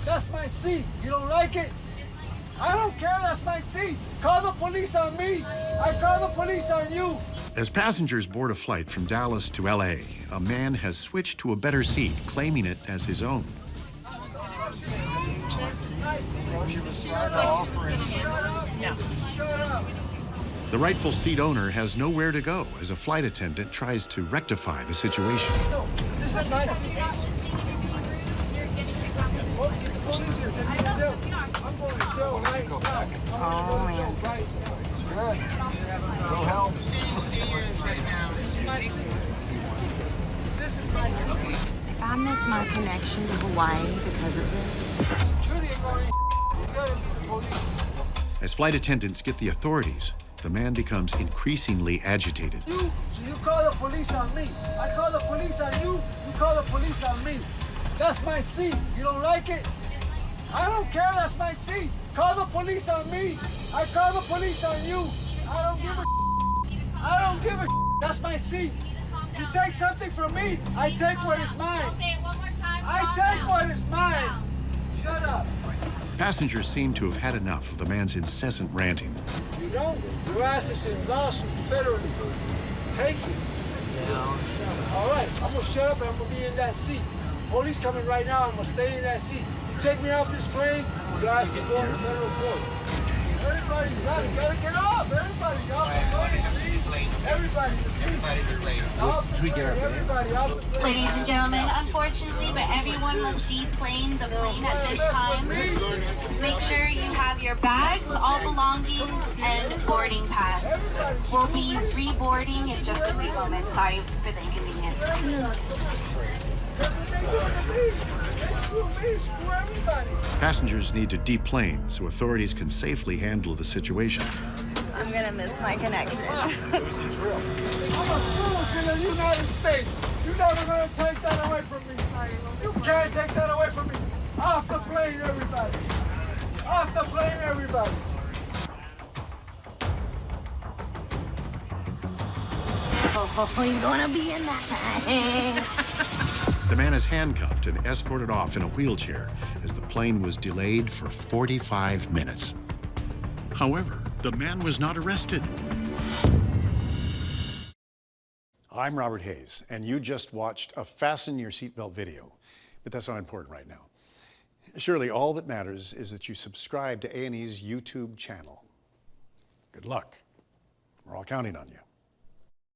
That's my seat. You don't like it? I don't care, that's my seat. Call the police on me. I call the police on you. As passengers board a flight from Dallas to LA, a man has switched to a better seat, claiming it as his own. Shut up. Shut up. The rightful seat owner has nowhere to go as a flight attendant tries to rectify the situation. No, this is my seat. Well, get the police here. Take me to jail. I'm going to jail right now. I'm going to jail right now. No help. This is my seat. This is my seat. If I miss my connection to Hawaii because of this. Security ain't going to. You gotta be the police. As flight attendants get the authorities, the man becomes increasingly agitated. You call the police on me. I call the police on you. You call the police on me. That's my seat. You don't like it? I don't care. That's my seat. Call the police on me. I call the police on you. I don't give a. I don't give a. That's my seat. You take something from me, I take what is mine. Say it one more time. I take what is mine. Shut up. Passengers seem to have had enough of the man's incessant ranting. You don't? Your ass is in lawsuit federally. Take it. All right, I'm gonna shut up and I'm gonna be in that seat. Police coming right now, I'm gonna stay in that seat. You take me off this plane, your ass is going to federal court. Everybody, you gotta get off. Everybody, off the plane, please. Everybody, please. Off the plane, everybody, off the plane. Ladies and gentlemen, unfortunately, but everyone must deplane the plane at this time. Make sure you have your bags, all belongings, and boarding pass. We'll be reboarding in just a few moments. Sorry for the inconvenience. Passengers need to deplane so authorities can safely handle the situation. I'm gonna miss my connection. I'm a citizen in the United States. You're never gonna take that away from me. You can't take that away from me. Off the plane, everybody. Off the plane, everybody. Oh, he's gonna be in that thing. The man is handcuffed and escorted off in a wheelchair as the plane was delayed for 45 minutes. However, the man was not arrested. I'm Robert Hayes, and you just watched a Fasten Your Seatbelt video, but that's not important right now. Surely all that matters is that you subscribe to A&E's YouTube channel. Good luck. We're all counting on you.